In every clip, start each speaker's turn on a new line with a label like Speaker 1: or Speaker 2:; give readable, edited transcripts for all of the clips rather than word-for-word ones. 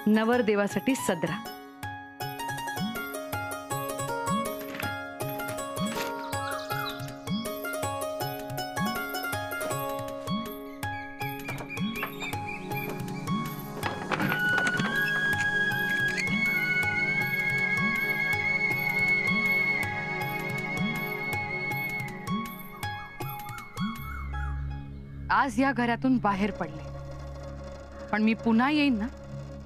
Speaker 1: नवरदेवासाठी सदरा. आज या घरातून बाहेर पडले, पण मी पुन्हा येईन ना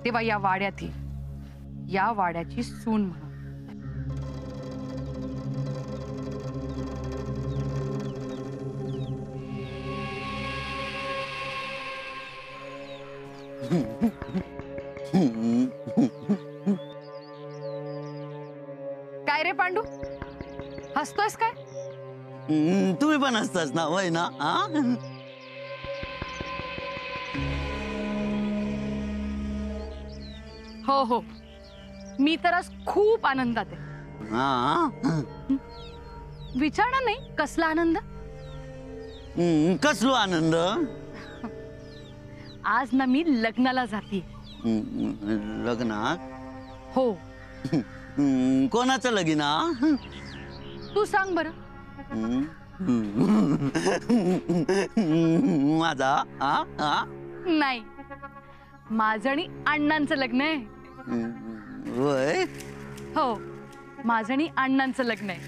Speaker 1: तेव्हा या वाड्यात येईन, या वाड्याची सून म्हणून. काय रे पांडू, हसतोयस काय?
Speaker 2: तुम्ही पण हसतास ना, वय ना?
Speaker 1: हो हो, मी तर आज खूप आनंदात आहे. विचारणार नाही कसला आनंद?
Speaker 2: कसलो आनंद?
Speaker 1: आज ना मी लग्नाला जाते.
Speaker 2: लग्नात?
Speaker 1: हो.
Speaker 2: कोणाचं लगीन?
Speaker 1: तू सांग बरं.
Speaker 2: माझा?
Speaker 1: नाही, माझं आणि अण्णांचं लग्न आहे.
Speaker 2: होय?
Speaker 1: हो, माझं आणि अण्णांचं लग्न आहे.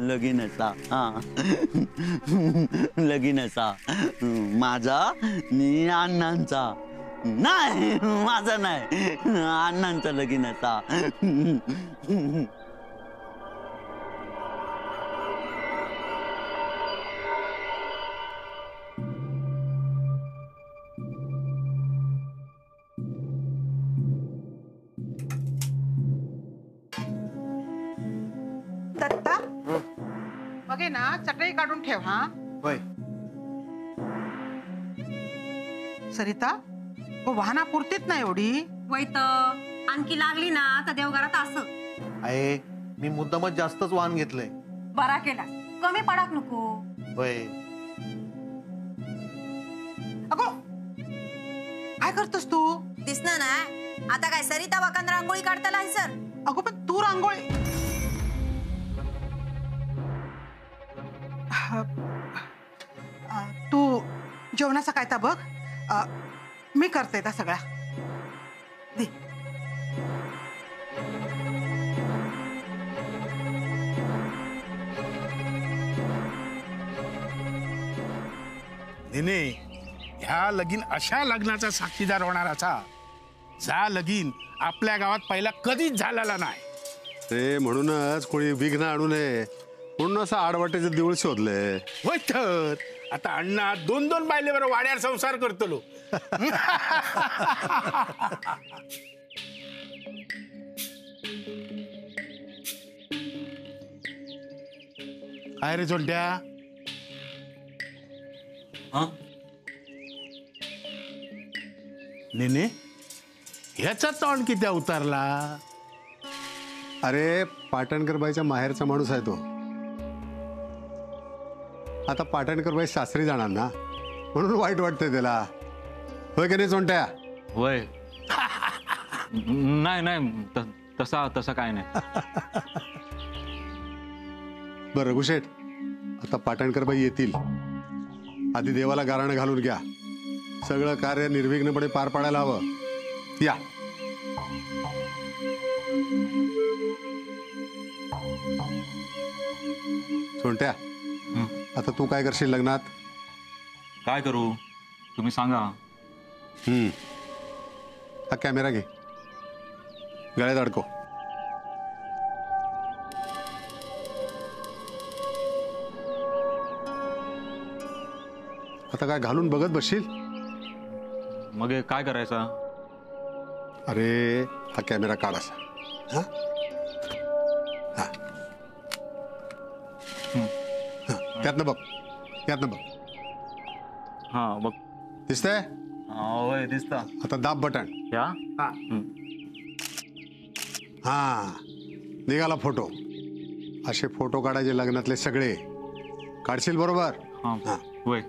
Speaker 2: लगीनचा? लगीनचा माझा नि अण्णांचा? नाही, माझा नाही, अण्णांचा लगीनचा.
Speaker 3: दत्ता, मग आहे ना चटई काढून ठेव. हा
Speaker 4: होय.
Speaker 3: सरिता, हो वाहना पुरतीत ना एवढी?
Speaker 5: वैत आणखी लागली ना तर देवघरात असं.
Speaker 4: आहे, मी मुद्दामच जास्तच वाहन घेतलंय.
Speaker 5: बरा केला, कमी पडाक नको.
Speaker 4: होय.
Speaker 3: अगो, काय करतोस तू?
Speaker 5: दिसना ना आता काय सरिता वाकन रांगोळी काढताला आहे सर.
Speaker 3: अगो पण तू रांगोळी तू जेवणाचा काय ता बघ. मी करते त्या सगळ्या. दे.
Speaker 6: निने, ह्या लगीन अशा लग्नाचा साक्षीदार होणार असा जा लगीन आपल्या गावात पहिला कधीच झालेला नाही.
Speaker 7: ते म्हणूनच कोणी विघ्न आणू नये म्हणून असं आडवाटेचं देऊळ शोधलंय.
Speaker 6: होय तर आता अण्णा 2-2 बायलेवर वाड्यावर संसार करतलो. काय रे जोंड्या? नेने, ह्याचा तोंड किती उतारला?
Speaker 7: अरे पाटणकर बाईच्या माहेरचा माणूस आहे तो. आता पाटणकर बाई सासरी जाणार ना म्हणून वाईट वाटतंय त्याला. होय की नाही सोंट्या?
Speaker 8: होय. नाही नाही, तसा काय नाही.
Speaker 7: बरं रघुशेठ, आता पाटणकर बाई येतील. आधी देवाला गाराणं घालून घ्या. सगळं कार्य निर्विघ्नपणे पार पाडायला हवं. या. सोंट्या, आता तू काय करशील लग्नात?
Speaker 8: काय करू तुम्ही सांगा.
Speaker 7: हा कॅमेरा घे, गळ्यात अडकव. आता काय घालून बघत बसशील?
Speaker 8: मग काय करायचा?
Speaker 7: अरे हा कॅमेरा काढ असा. हा? हा. त्यातनं बघ, त्यातनं बघ.
Speaker 8: हा बघ.
Speaker 7: दिसतंय?
Speaker 8: होय दिसता.
Speaker 7: आता दाब बटन.
Speaker 8: या.
Speaker 7: हा, निघाला फोटो. असे फोटो काढायचे लग्नातले सगळे. काढशील बरोबर?
Speaker 8: हा होय.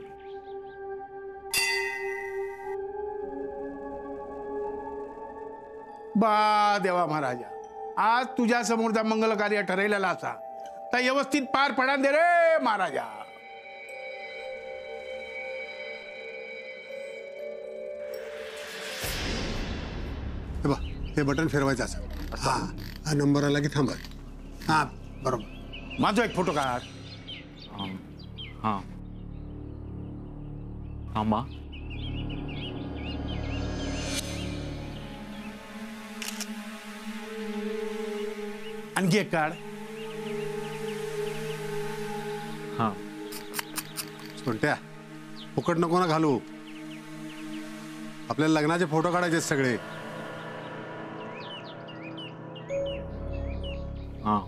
Speaker 6: बा देवा महाराजा, आज तुझ्या समोरचा मंगल कार्य ठरलेला असा तर व्यवस्थित पार पडा दे रे महाराजा.
Speaker 7: हे बघ, हे बटन फिरवायचं असं. हा नंबर आला की थांबा. हा बरोबर.
Speaker 6: माझा एक फोटो काढ.
Speaker 8: हां थांबा.
Speaker 6: आणखी एक काढ.
Speaker 8: हां
Speaker 7: सोडट्या, फुकट नको ना घालू. आपल्याला लग्नाचे फोटो काढायचे सगळे.
Speaker 8: हां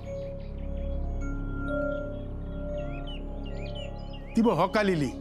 Speaker 6: ती बघ होका लिहिली.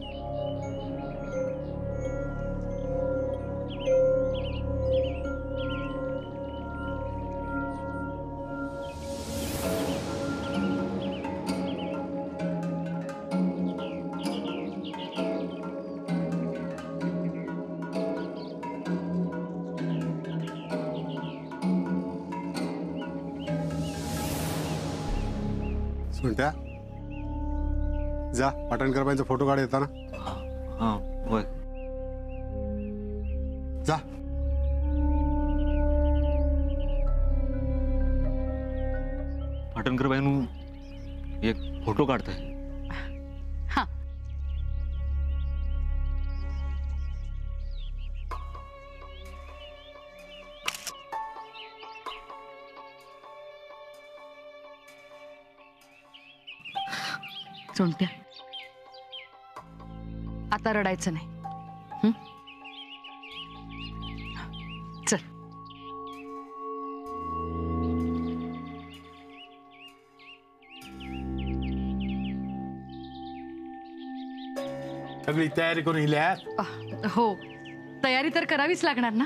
Speaker 7: सोडट्या, जा पाटणकरबाईंचा फोटो काढ येताना.
Speaker 8: हां होय.
Speaker 7: जा.
Speaker 8: पाटणकर बाईनू एक फोटो काढताय.
Speaker 1: हा. सोंट्या, आता रडायचं नाही. हं? चल.
Speaker 6: सगळी तयारी करून हिल्या.
Speaker 1: हो, तयारी तर करावीच लागणार ना.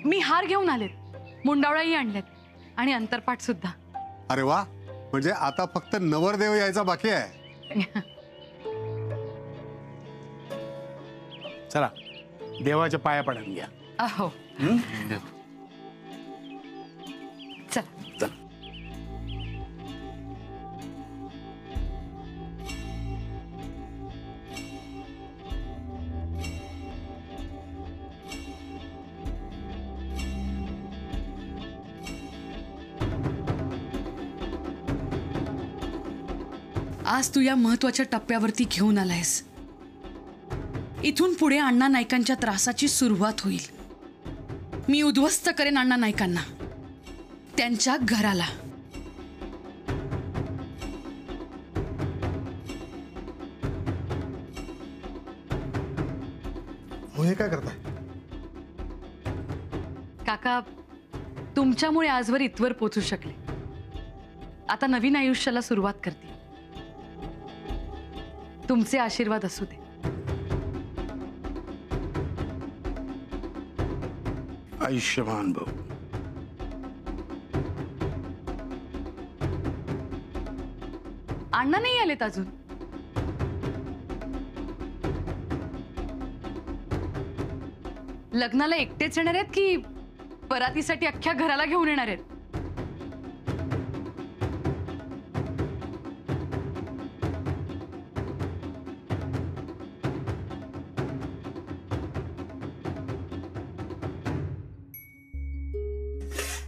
Speaker 1: मी हार घेऊन आलेत, मुंडावळाही आणल्यात आणि अंतरपाठ सुद्धा.
Speaker 7: अरे वा, म्हणजे आता फक्त नवरदेव यायचा बाकी आहे.
Speaker 6: चला देवाच्या पाया पडून घ्या.
Speaker 1: हो.
Speaker 8: देव.
Speaker 1: चल.
Speaker 6: चल.
Speaker 9: आज तू या महत्वाच्या टप्प्यावरती घेऊन आलायस. इथून पुढे अण्णा नाईकांच्या त्रासाची सुरुवात होईल. मी उद्ध्वस्त करेन अण्णा नाईकांना, त्यांच्या घराला.
Speaker 4: हे काय करताय?
Speaker 1: काका, तुमच्यामुळे आजवर इथवर पोचू शकले. आता नवीन आयुष्याला सुरुवात करते. तुमचे आशीर्वाद असू दे.
Speaker 6: आयुष्यमान भाऊ.
Speaker 1: अण्णा नाही आलेत अजून. लग्नाला एकटेच येणार आहेत की परातीसाठी अख्ख्या घराला घेऊन येणार आहेत?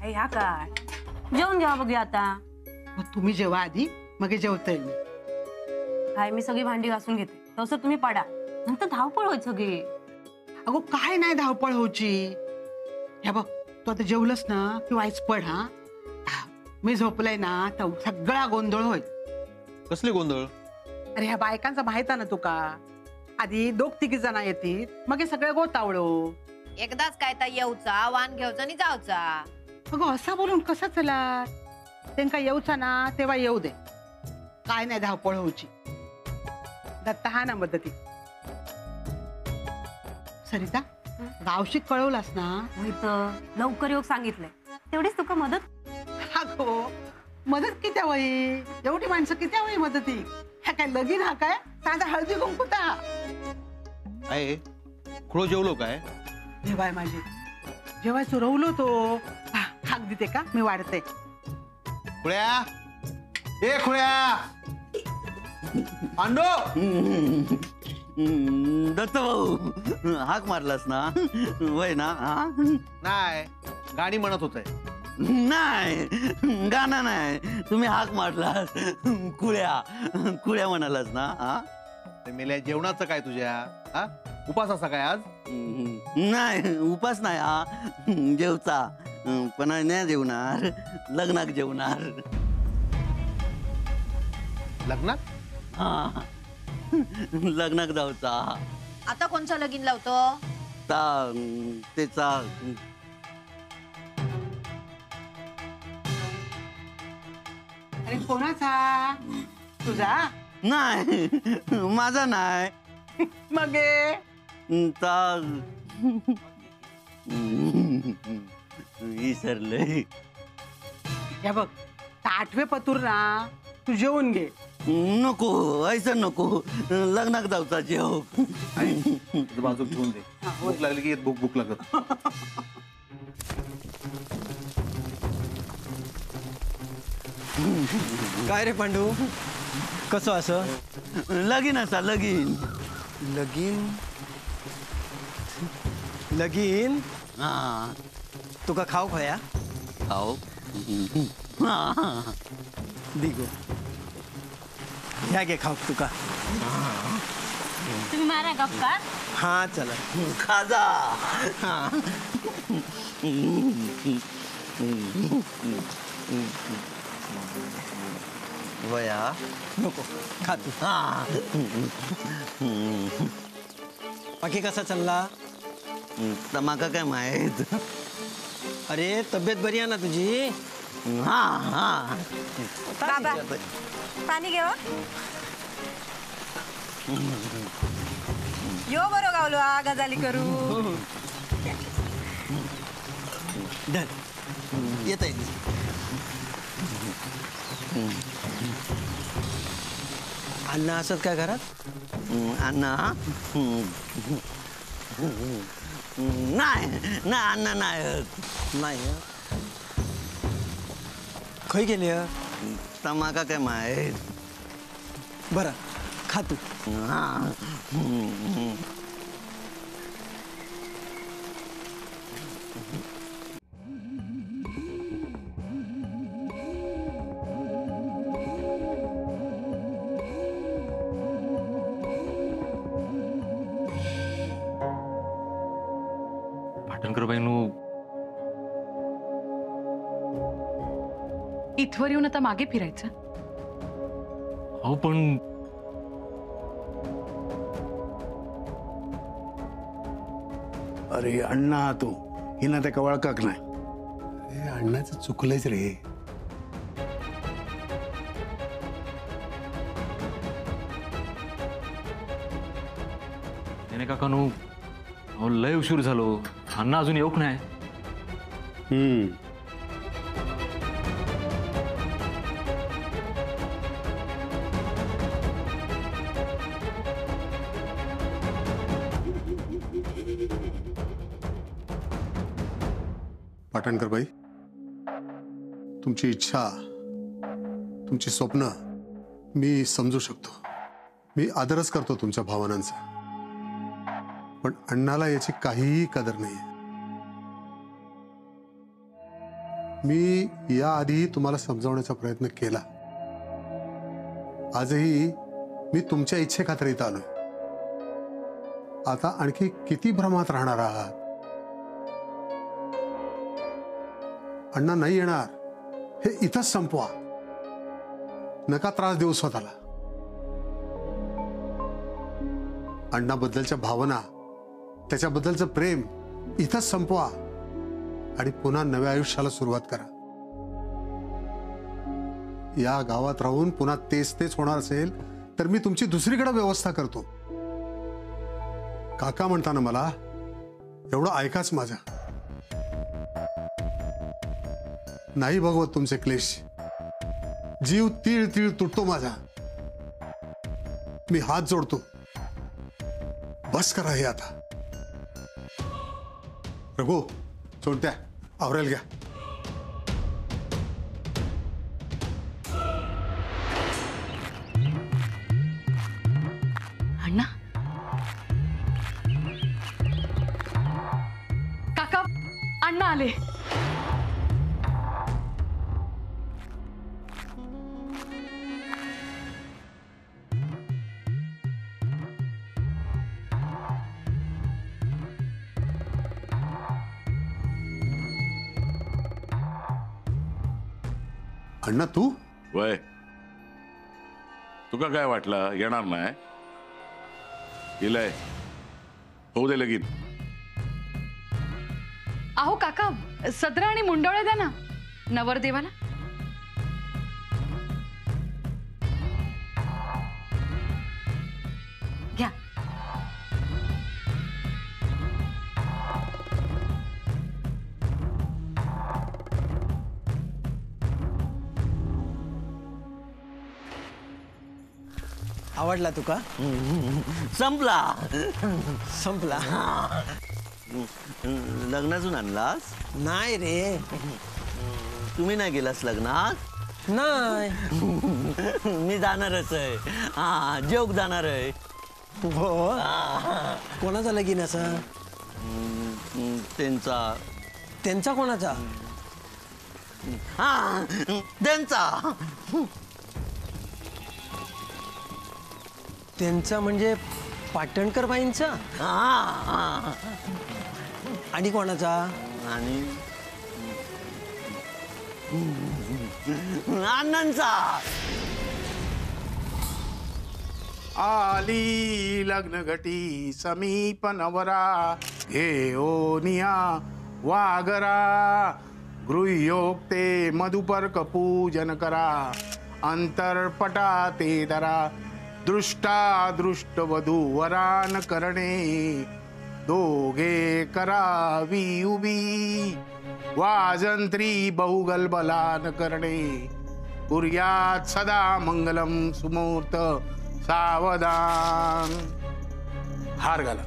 Speaker 5: ह्या काय जेवण घ्या बघूया आता.
Speaker 3: मग तुम्ही जेवा आधी, मग जेवतोय मी.
Speaker 5: काय मी सगळी भांडी घासून घेते, तसं तुम्ही पडा, नंतर धावपळ होईल सगळी.
Speaker 3: अगो काय नाही धावपळ होची. ह्या बघ, तू आता जेवलंस ना की वाईच पड. हा, मी झोपलंय ना तर सगळा गोंधळ होईल.
Speaker 4: कसले गोंधळ?
Speaker 3: अरे ह्या बायकांचा माहित आहे ना तुका. आधी 2-3 जण येतील, मग हे सगळं गोतावळो.
Speaker 5: एकदाच काय तर येऊचा, वाण घेऊचा आणि जाऊचा.
Speaker 3: अगं असं बोलून कसं चला. त्यांना येऊचा ना तेव्हा येऊ दे, काय नाही धावपळ होची. दत्ता हा ना मदती. सरिता, गावशीक कळवलास ना?
Speaker 5: लवकर योग सांगितलंय, तेवढीच तुका मदत.
Speaker 3: अगो मदत किती वय, एवढी माणसं किती वय मदती. ह्या काय लगीन हा काय साधा हळदी कुंकुता.
Speaker 4: आहे खुळो जेवलो काय?
Speaker 3: जेवाय माझे जेवाय चुरवलो तो हाक देते का मी वाढते.
Speaker 4: खुळ्या ए खुळ्या पांडू
Speaker 2: दत्त भाऊ हाक मारलास ना वय ना. हा
Speaker 4: नाही गाणी म्हणत होते.
Speaker 2: नाही गाणं नाही तुम्ही हाक मारलास कुळ्या कुळ्या म्हणालास ना. हा
Speaker 4: मेल्या जेवणाचं काय तुझ्या हा उपास असा काय आज.
Speaker 2: नाही उपास नाही हा जेवचा पण नाही जेवणार लग्नाक जेवणार.
Speaker 4: लग्नात
Speaker 2: हा लग्नाक जाऊचा.
Speaker 10: आता कोणचं लगीन लावतो.
Speaker 2: त्याचा
Speaker 3: अरे कोणाचा तुझा
Speaker 2: नाही माझा नाही
Speaker 3: मग
Speaker 2: विसरलंय.
Speaker 3: हे बघ 8वे पतूर ना तू जेवून घे.
Speaker 2: नको ऐसा नको लग्नाक जाऊचा जेव.
Speaker 4: बाजूक ठेवून दे. भूक लागली की येत भूक लागत.
Speaker 11: काय रे पांडू कसं असं.
Speaker 2: लगीन असा लगीन.
Speaker 11: लगीन लगीन
Speaker 2: हा
Speaker 11: तुका खाऊ खया
Speaker 2: खाऊ
Speaker 11: दिगो ह्या घे खाऊ तुका.
Speaker 5: तुम्ही मारा गप्पा.
Speaker 11: हा चला
Speaker 2: खाजा. वया
Speaker 11: नको खा तू. बाकी कसा चालला.
Speaker 2: तमाका काय माहित.
Speaker 11: अरे तब्येत बरी आहे ना तुझी.
Speaker 2: हा हा
Speaker 10: बाबा पाणी घेऊ. यो बरो गावलो गजाली करू.
Speaker 11: धर येत आहे. अण्णा असत काय घरात.
Speaker 2: अण्णा नाही नाही अण्णा नाही
Speaker 11: नाही खय गेली.
Speaker 2: तमाका काय माहित.
Speaker 11: बरं खा तू.
Speaker 2: हा
Speaker 8: पाटणकर बाईंनो
Speaker 1: इथवर येऊन आता मागे फिरायचं.
Speaker 8: अहो पण
Speaker 6: अरे अण्णा तू हिना त्या कवळकाक नाही.
Speaker 7: हे अण्णाचं चुकलंच रे.
Speaker 8: त्याने काकानू अहो लय उशीर झालो. अण्णा अजून येऊक नाही.
Speaker 7: पाटणकर बाई तुमची इच्छा तुमची स्वप्न मी समजू शकतो. मी आदरच करतो तुमच्या भावनांचा. पण अण्णाला याची काहीही कदर नाही. मी याआधी तुम्हाला समजावण्याचा प्रयत्न केला. आजही मी तुमच्या इच्छेखातर इथं आलोय. आता आणखी किती भ्रमात राहणार आहात. अण्णा नाही येणार हे इथंच संपवा. नका त्रास देऊ स्वतःला. अण्णाबद्दलच्या भावना त्याच्याबद्दलचं प्रेम इथंच संपवा आणि पुन्हा नव्या आयुष्याला सुरुवात करा. या गावात राहून पुन्हा तेच तेच होणार असेल तर मी तुमची दुसरीकडे व्यवस्था करतो. काका म्हणताना मला एवढं ऐकाच माझा. नाही भगवत तुमचे क्लेश. जीव तीळ तीळ तुटतो माझा. मी हात जोडतो. बस करा हे आता. रघु सोडत्या आवरेल घ्या.
Speaker 1: अण्णा काका अण्णा आले.
Speaker 7: अण्णा तू
Speaker 12: वय तुका काय वाटलं येणार नाही? इलय होऊ दे लगीन.
Speaker 1: अहो काका सदरा आणि मुंडवळ्या द्या ना नवरदेवाला. घ्या.
Speaker 11: आवडला तुका?
Speaker 2: संपला.
Speaker 11: संपला?
Speaker 2: लग्नातून आणलास?
Speaker 11: नाही रे.
Speaker 2: तुम्ही नाही गेलास लग्नात?
Speaker 11: नाही.
Speaker 2: मी जाणारच आहे. हा जोग जाणार आहे.
Speaker 11: हो कोणाचा लगीन असा?
Speaker 2: त्यांचा.
Speaker 11: त्यांचा कोणाचा?
Speaker 2: हा त्यांचा.
Speaker 11: त्यांचा म्हणजे पाटणकर बाईंचा?
Speaker 2: हा.
Speaker 11: आणि कोणाचा?
Speaker 2: आणि अण्णांचा.
Speaker 6: आली लग्न घटी समीप नवरा घेओनिया वागरा गृह्योक्ते मधुपर्क पूजन करा अंतरपटा ते दरा दृष्टा दृष्ट वधू वरान करणे दोघे करावी उभी वाजंत्री बहुगलबलान करणे कुर्यात सदा मंगलम सुमूर्त सावधान. हार घाला.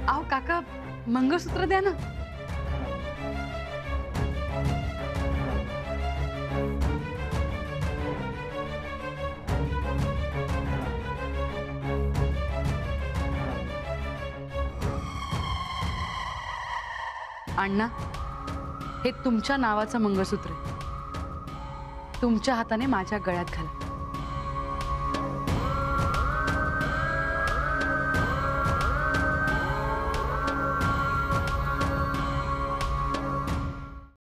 Speaker 1: अहो काका मंगळसूत्र द्या ना. अण्णा हे तुमच्या नावाचं मंगळसूत्र आहे. तुमच्या हाताने माझ्या गळ्यात घाला.